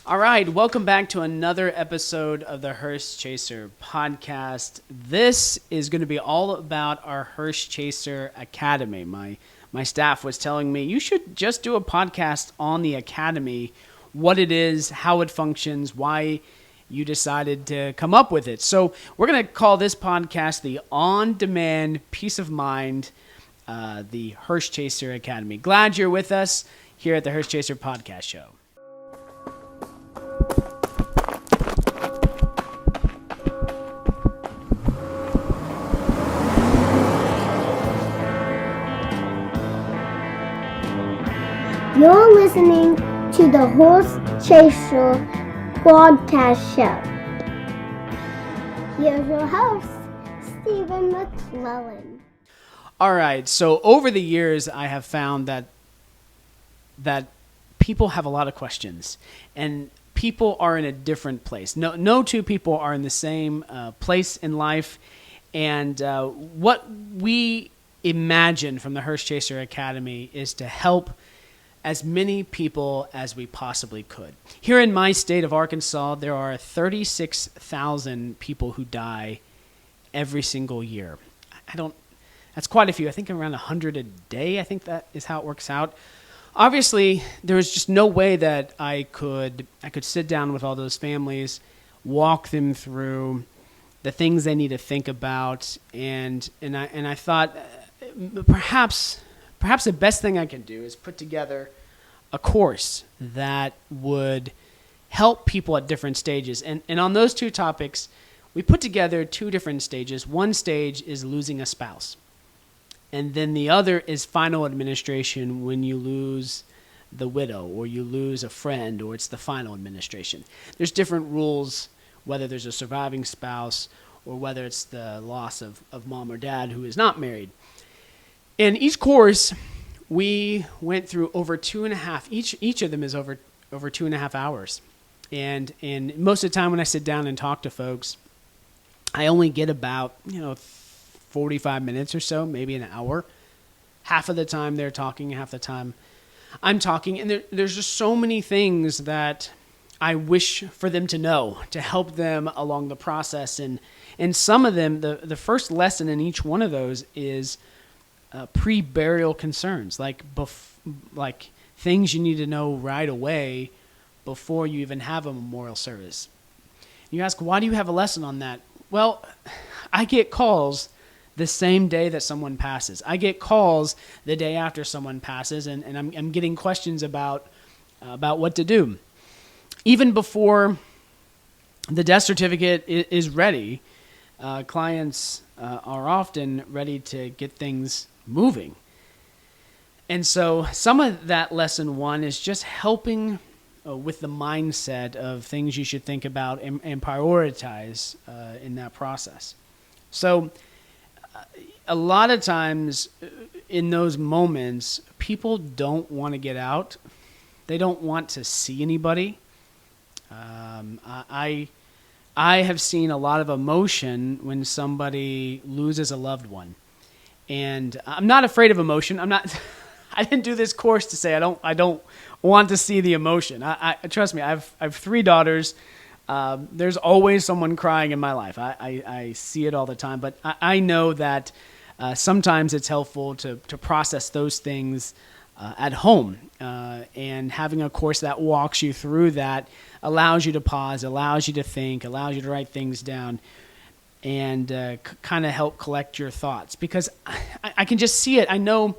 All right, welcome back to another episode of the Hearse Chaser podcast. This is going to be all about our Hearse Chaser Academy. My staff was telling me you should just do a podcast on the Academy, what it is, how it functions, why you decided to come up with it. So we're going to call this podcast the On-Demand Peace of Mind, the Hearse Chaser Academy. Glad you're with us here at the Hearse Chaser podcast show. You're listening to the Hearse Chaser podcast show. Here's your host, Stephen McClellan. All right, so over the years, I have found that people have a lot of questions, and people are in a different place. No two people are in the same place in life, and what we imagine from the Hearse Chaser Academy is to help as many people as we possibly could. Here in my state of Arkansas, there are 36,000 people who die every single year. That's quite a few. I think around 100 a day. I think that is how it works out. Obviously, there was just no way that I could sit down with all those families, walk them through the things they need to think about, and I thought perhaps the best thing I can do is put together a course that would help people at different stages. And on those two topics, we put together two different stages. One stage is losing a spouse. And then the other is final administration when you lose the widow or you lose a friend, or it's the final administration. There's different rules, whether there's a surviving spouse or whether it's the loss of mom or dad who is not married. In each course, we went through over 2.5. Each of them is over 2.5 hours, and most of the time when I sit down and talk to folks, I only get about 45 minutes or so, maybe an hour. Half of the time they're talking, half the time I'm talking, and there's just so many things that I wish for them to know to help them along the process, and some of them, the first lesson in each one of those is pre-burial concerns, like things you need to know right away before you even have a memorial service. You ask, why do you have a lesson on that? Well, I get calls the same day that someone passes. I get calls the day after someone passes, and I'm getting questions about what to do. Even before the death certificate is ready, clients are often ready to get things moving. And so some of that lesson one is just helping with the mindset of things you should think about and prioritize in that process. So a lot of times in those moments, people don't want to get out. They don't want to see anybody. I have seen a lot of emotion when somebody loses a loved one. And I'm not afraid of emotion. I didn't do this course to say I don't want to see the emotion. I trust me. I've 3 daughters. There's always someone crying in my life. I see it all the time. But I know that sometimes it's helpful to process those things at home. And having a course that walks you through that allows you to pause, allows you to think, allows you to write things down, and kind of help collect your thoughts, because I can just see it. I know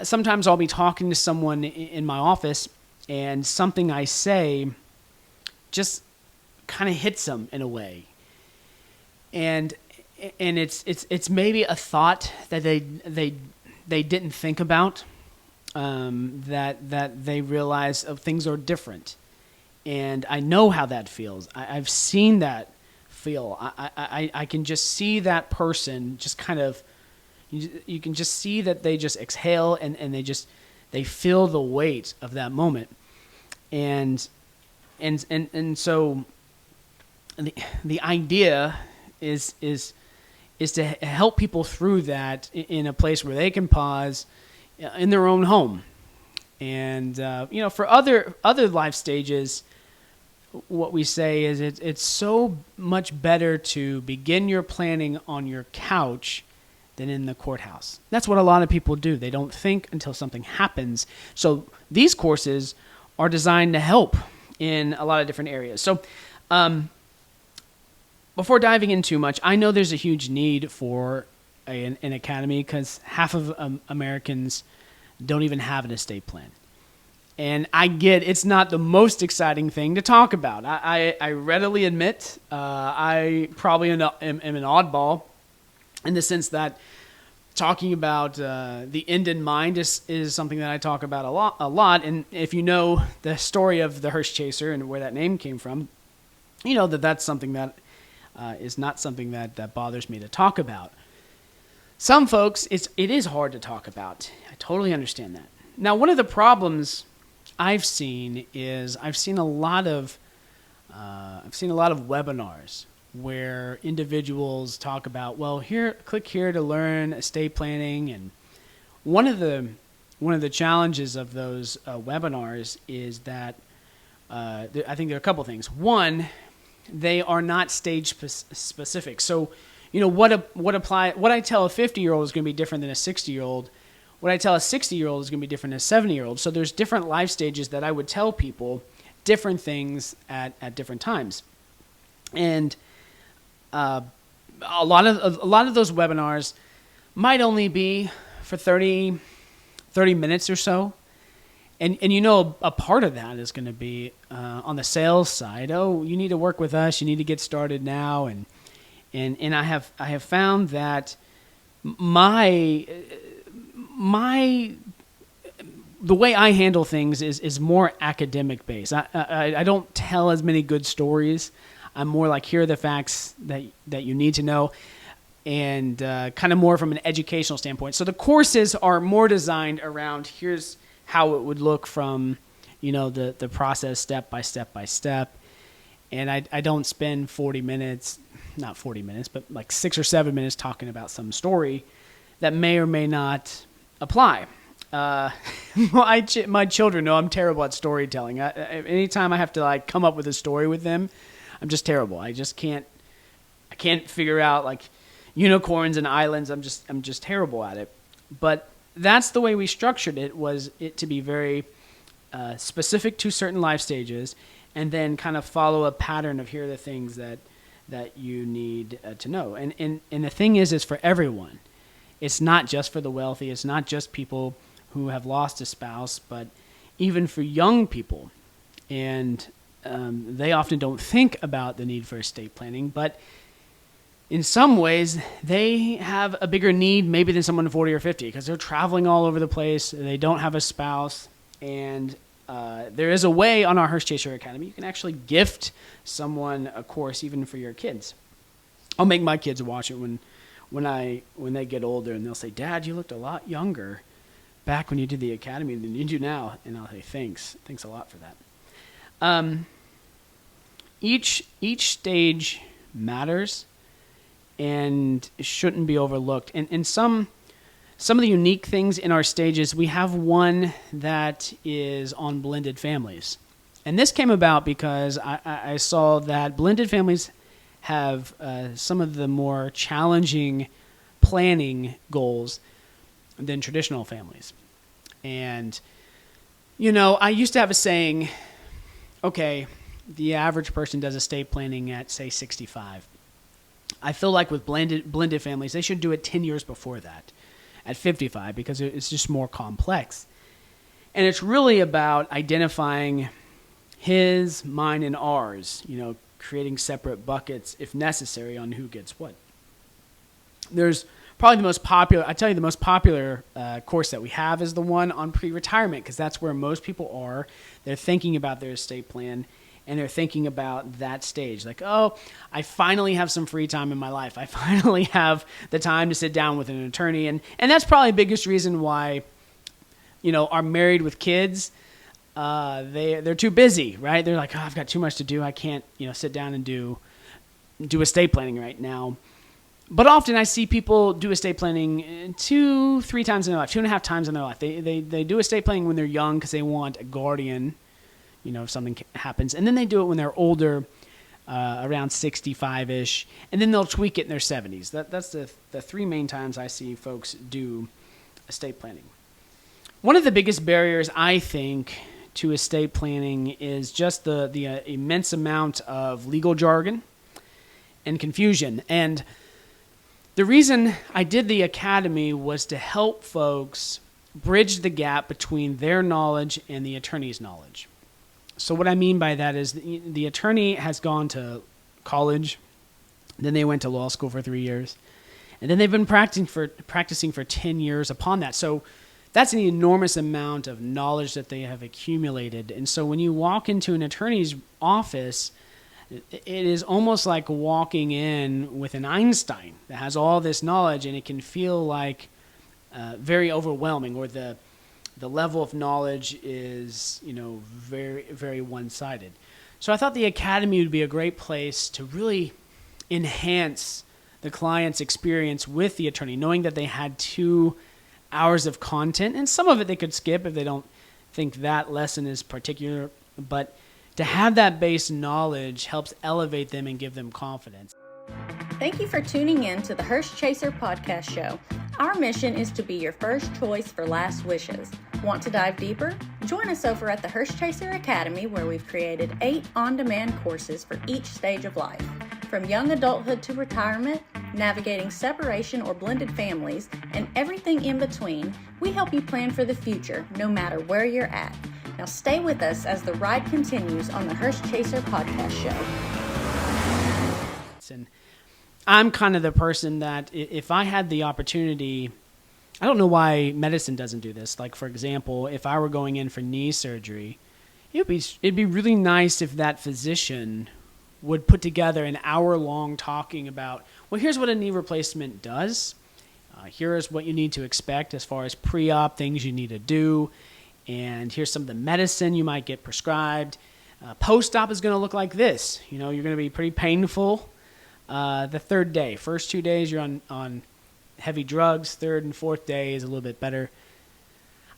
sometimes I'll be talking to someone in my office, and something I say just kind of hits them in a way, and it's maybe a thought that they didn't think about, that they realize things are different, and I know how that feels. I've seen that feel. I can just see that person just kind of, you can just see that they just exhale and they feel the weight of that moment. And so the idea is to help people through that in a place where they can pause in their own home. And for other life stages, what we say is it's so much better to begin your planning on your couch than in the courthouse. That's what a lot of people do. They don't think until something happens. So these courses are designed to help in a lot of different areas. So before diving in too much, I know there's a huge need for an academy because half of Americans don't even have an estate plan. And I get it's not the most exciting thing to talk about. I readily admit I probably am an oddball in the sense that talking about the end in mind is something that I talk about a lot. And if you know the story of the Hearse Chaser and where that name came from, you know that's something that is not something that bothers me to talk about. Some folks, it is hard to talk about. I totally understand that. Now, one of the problems I've seen a lot of webinars where individuals talk about, well, click here to learn estate planning, and one of the challenges of those webinars is that I think there are a couple things. One, they are not stage specific. So, you know, what I tell a 50-year-old is going to be different than a 60-year-old. What I tell a 60-year-old is going to be different than a 70-year-old. So there's different life stages that I would tell people different things at different times. And a lot of those webinars might only be for 30 minutes or so. And you know, a part of that is going to be on the sales side. Oh, you need to work with us. You need to get started now. And I have found that the way I handle things is more academic based. I don't tell as many good stories. I'm more like, here are the facts that you need to know, and kind of more from an educational standpoint. So the courses are more designed around, here's how it would look from, you know, the process step by step. And I don't spend 40 minutes, not 40 minutes, but like 6 or 7 minutes talking about some story that may or may not apply. My children know I'm terrible at storytelling. Anytime I have to like come up with a story with them, I'm just terrible. I can't figure out like unicorns and islands. I'm just terrible at it. But that's the way we structured it, was it to be very specific to certain life stages, and then kind of follow a pattern of, here are the things that you need to know. And the thing is for everyone. It's not just for the wealthy. It's not just people who have lost a spouse, but even for young people. And they often don't think about the need for estate planning, but in some ways they have a bigger need maybe than someone 40 or 50 because they're traveling all over the place. They don't have a spouse. And there is a way on our Hearse Chaser Academy you can actually gift someone a course even for your kids. I'll make my kids watch it when they get older, and they'll say, "Dad, you looked a lot younger back when you did the academy than you do now." And I'll say, "Thanks a lot for that." Each stage matters and shouldn't be overlooked. And some of the unique things in our stages, we have one that is on blended families, and this came about because I saw that blended families have some of the more challenging planning goals than traditional families. And, you know, I used to have a saying, okay, the average person does estate planning at, say, 65. I feel like with blended families, they should do it 10 years before that, at 55, because it's just more complex. And it's really about identifying his, mine, and ours, you know, creating separate buckets if necessary on who gets what. There's probably the most popular course that we have is the one on pre-retirement, because that's where most people are. They're thinking about their estate plan, and they're thinking about that stage. Like, oh, I finally have some free time in my life. I finally have the time to sit down with an attorney. And that's probably the biggest reason why, you know, are married with kids. They're too busy, right? They're like, oh, I've got too much to do. I can't, you know, sit down and do estate planning right now. But often I see people do estate planning 2-3 times in their life, 2.5 times in their life. They do estate planning when they're young because they want a guardian, if something happens. And then they do it when they're older, around 65-ish, and then they'll tweak it in their 70s. That's the three main times I see folks do estate planning. One of the biggest barriers, I think, to estate planning is just the immense amount of legal jargon and confusion. And the reason I did the academy was to help folks bridge the gap between their knowledge and the attorney's knowledge. So what I mean by that is the attorney has gone to college, then they went to law school for 3 years, and then they've been practicing for 10 years upon that. So that's an enormous amount of knowledge that they have accumulated. And so when you walk into an attorney's office, it is almost like walking in with an Einstein that has all this knowledge, and it can feel like very overwhelming, or the level of knowledge is, very, very one-sided. So I thought the academy would be a great place to really enhance the client's experience with the attorney, knowing that they had 2 hours of content, and some of it they could skip if they don't think that lesson is particular, but to have that base knowledge helps elevate them and give them confidence. Thank you for tuning in to the Hearse Chaser podcast show. Our mission is to be your first choice for last wishes. Want to dive deeper? Join us over at the Hearse Chaser Academy, where we've created 8 on-demand courses for each stage of life. From young adulthood to retirement, navigating separation or blended families, and everything in between, we help you plan for the future, no matter where you're at. Now stay with us as the ride continues on the Hearse Chaser podcast show. And I'm kind of the person that if I had the opportunity, I don't know why medicine doesn't do this. Like, for example, if I were going in for knee surgery, it'd be really nice if that physician would put together an hour-long talking about, well, here's what a knee replacement does. Here is what you need to expect as far as pre-op things you need to do. And here's some of the medicine you might get prescribed. Post-op is going to look like this. You're going to be pretty painful the 3rd day. First 2 days you're on heavy drugs. 3rd and 4th day is a little bit better.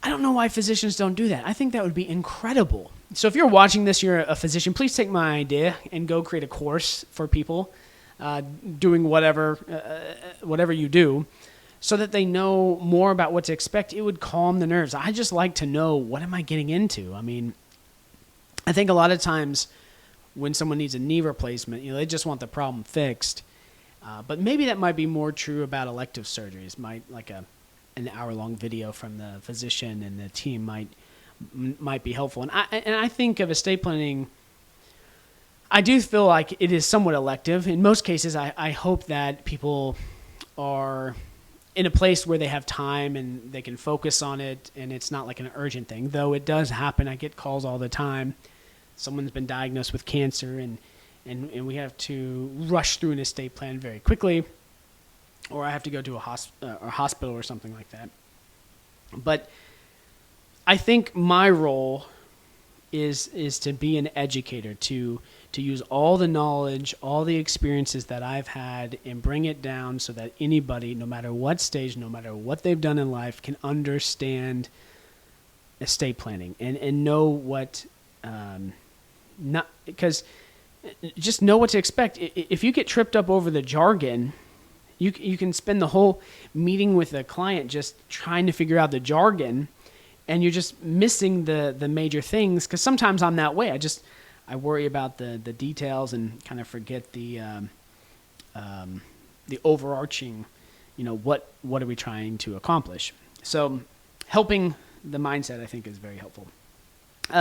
I don't know why physicians don't do that. I think that would be incredible. So if you're watching this, you're a physician, please take my idea and go create a course for people doing whatever you do, so that they know more about what to expect. It would calm the nerves. I just like to know, what am I getting into? I mean, I think a lot of times when someone needs a knee replacement, they just want the problem fixed. But maybe that might be more true about elective surgeries. An hour-long video from the physician and the team might be helpful. And I think of estate planning, I do feel like it is somewhat elective. In most cases, I hope that people are in a place where they have time and they can focus on it, and it's not like an urgent thing, though it does happen. I get calls all the time. Someone's been diagnosed with cancer, and we have to rush through an estate plan very quickly, or I have to go to a hospital or something like that. But I think my role is to be an educator, to use all the knowledge, all the experiences that I've had, and bring it down so that anybody, no matter what stage, no matter what they've done in life, can understand estate planning and know what because just know what to expect. If you get tripped up over the jargon, you can spend the whole meeting with a client just trying to figure out the jargon, and you're just missing the major things. Because sometimes I'm that way. I worry about the details and kind of forget the overarching, what are we trying to accomplish. So helping the mindset, I think, is very helpful.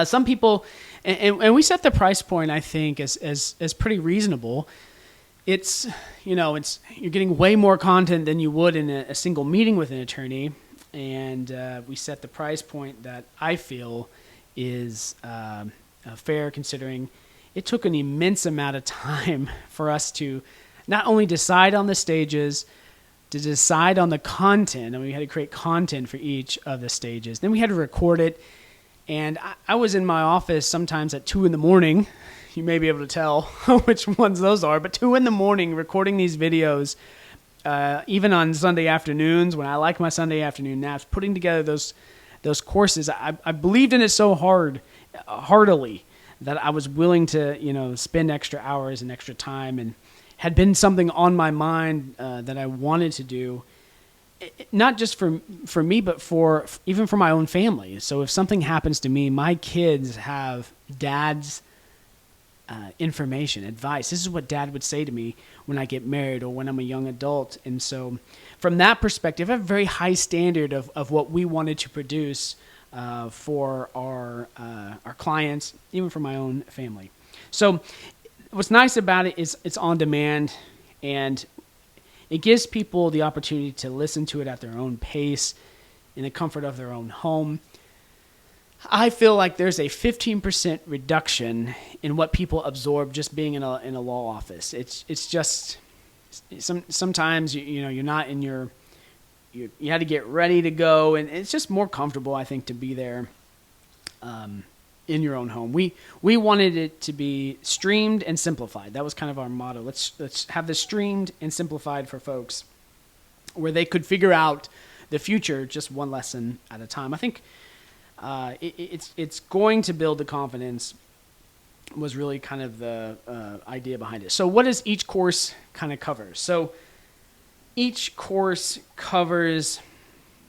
Some people, and we set the price point, I think, as pretty reasonable. It's, you're getting way more content than you would in a single meeting with an attorney. And we set the price point that I feel is fair, considering it took an immense amount of time for us to not only decide on the stages, to decide on the content, and we had to create content for each of the stages. Then we had to record it. And I was in my office sometimes at 2 a.m. You may be able to tell which ones those are, but 2 a.m. recording these videos, even on Sunday afternoons when I like my Sunday afternoon naps, putting together those courses. I believed in it so heartily that I was willing to, spend extra hours and extra time, and had been something on my mind that I wanted to do, not just for me, but even for my own family. So if something happens to me, my kids have dad's information, advice. This is what dad would say to me when I get married or when I'm a young adult. And so from that perspective, I have a very high standard of what we wanted to produce for our clients, even for my own family. So what's nice about it is it's on demand, and it gives people the opportunity to listen to it at their own pace in the comfort of their own home. I feel like there's a 15% reduction in what people absorb just being in a law office. It's just sometimes you're not in you had to get ready to go, and it's just more comfortable, I think, to be there in your own home. We wanted it to be streamed and simplified. That was kind of our motto. Let's have this streamed and simplified for folks, where they could figure out the future just one lesson at a time. I think it's going to build the confidence, was really kind of the idea behind it. So what does each course kind of cover? So each course covers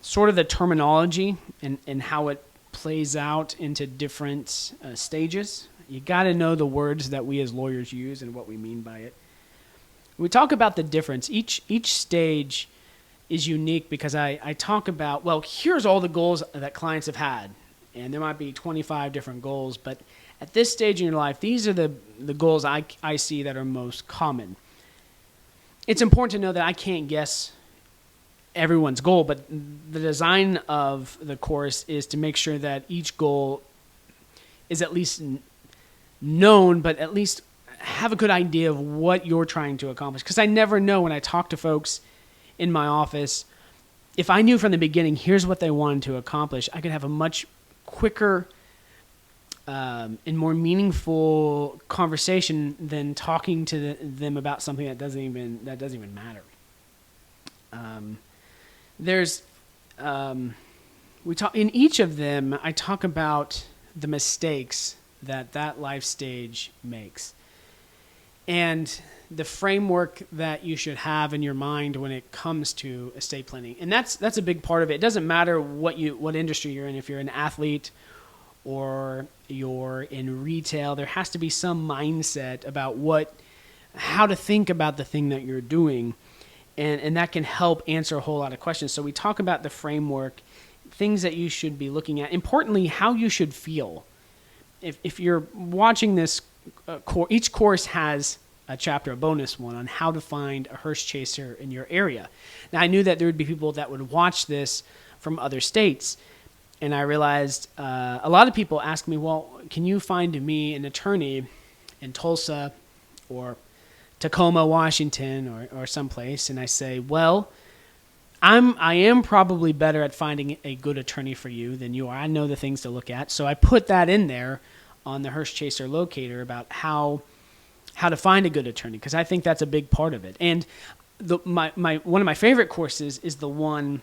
sort of the terminology and how it plays out into different stages. You got to know the words that we as lawyers use and what we mean by it. We talk about the difference. Each stage is unique because I talk about, well, here's all the goals that clients have had. And there might be 25 different goals, but at this stage in your life, these are the goals I see that are most common. It's important to know that I can't guess everyone's goal, but the design of the course is to make sure that each goal is at least known, but at least have a good idea of what you're trying to accomplish. Because I never know when I talk to folks in my office, if I knew from the beginning, here's what they wanted to accomplish, I could have a much quicker and more meaningful conversation than talking to them about something that doesn't even matter. We talk in each of them. I talk about the mistakes that life stage makes, and the framework that you should have in your mind when it comes to estate planning. And that's a big part of it. It doesn't matter what industry you're in. If you're an athlete or you're in retail, there has to be some mindset about how to think about the thing that you're doing. And that can help answer a whole lot of questions. So we talk about the framework, things that you should be looking at. Importantly, how you should feel. If you're watching this each course has a chapter, a bonus one, on how to find a hearse chaser in your area. Now, I knew that there would be people that would watch this from other states, and I realized a lot of people ask me, well, can you find me an attorney in Tulsa or Tacoma, Washington, or someplace? And I say, well, I am probably better at finding a good attorney for you than you are. I know the things to look at. So I put that in there on the Hearse Chaser locator about how to find a good attorney, because I think that's a big part of it. And one of my favorite courses is the one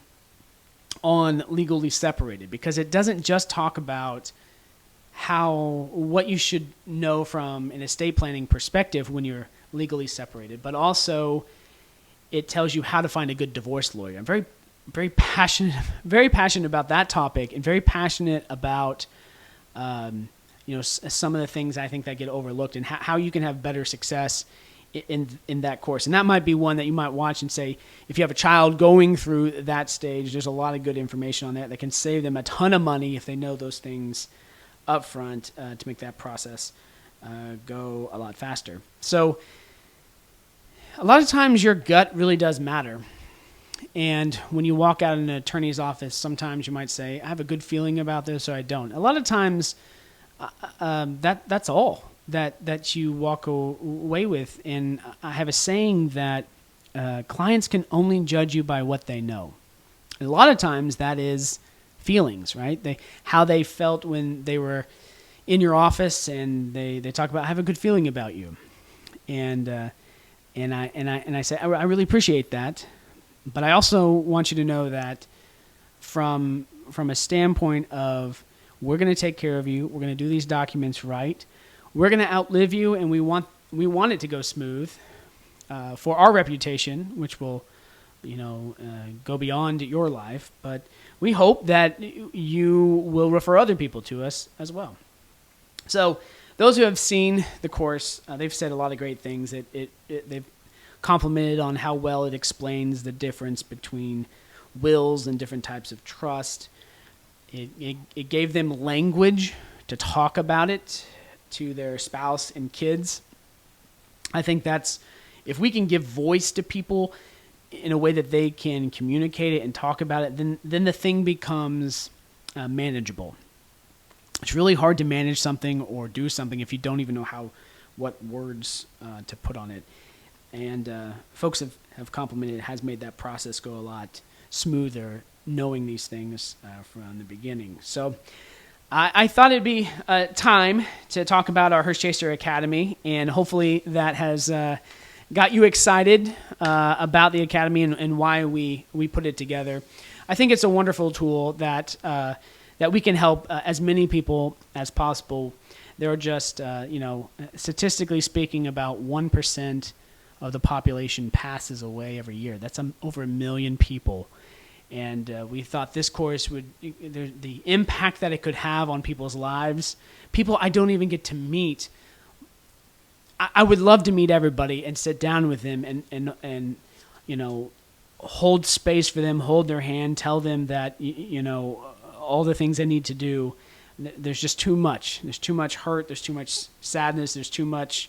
on legally separated, because it doesn't just talk about what you should know from an estate planning perspective when you're legally separated, but also it tells you how to find a good divorce lawyer. I'm very, very passionate about that topic, and very passionate about some of the things I think that get overlooked, and how you can have better success in that course. And that might be one that you might watch and say, if you have a child going through that stage, there's a lot of good information on that can save them a ton of money if they know those things up front to make that process go a lot faster. So a lot of times your gut really does matter. And when you walk out in an attorney's office, sometimes you might say, I have a good feeling about this, or I don't. A lot of times that's all that you walk away with. And I have a saying that clients can only judge you by what they know. And a lot of times that is feelings, right? How they felt when they were in your office, and they talk about, I have a good feeling about you. And I say, I really appreciate that. But I also want you to know that from a standpoint of, we're going to take care of you, we're going to do these documents right, we're going to outlive you, and we want it to go smooth for our reputation, which will, go beyond your life. But we hope that you will refer other people to us as well. So those who have seen the course, they've said a lot of great things. They've complimented on how well it explains the difference between wills and different types of trust. It gave them language to talk about it to their spouse and kids. I think that's, if we can give voice to people in a way that they can communicate it and talk about it, then the thing becomes manageable. It's really hard to manage something or do something if you don't even know what words to put on it. And folks have complimented it has made that process go a lot smoother, knowing these things from the beginning. So I thought it'd be time to talk about our Hearse Chaser Academy, and hopefully that has got you excited about the Academy and why we put it together. I think it's a wonderful tool that we can help as many people as possible. There are just, statistically speaking, about 1% of the population passes away every year. That's over 1 million people. And we thought this course the impact that it could have on people's lives, people I don't even get to meet. I would love to meet everybody and sit down with them and hold space for them, hold their hand, tell them that, all the things they need to do. There's just too much. There's too much hurt. There's too much sadness. There's too much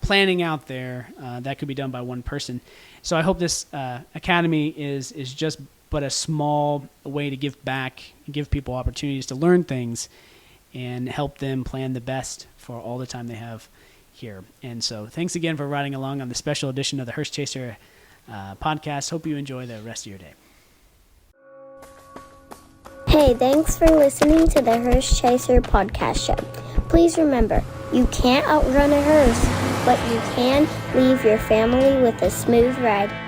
planning out there that could be done by one person. So I hope this academy is just but a small way to give back, give people opportunities to learn things, and help them plan the best for all the time they have here. And so thanks again for riding along on the special edition of the Hearse Chaser podcast. Hope you enjoy the rest of your day. Hey, thanks for listening to the Hearse Chaser podcast show. Please remember, you can't outrun a hearse, but you can leave your family with a smooth ride.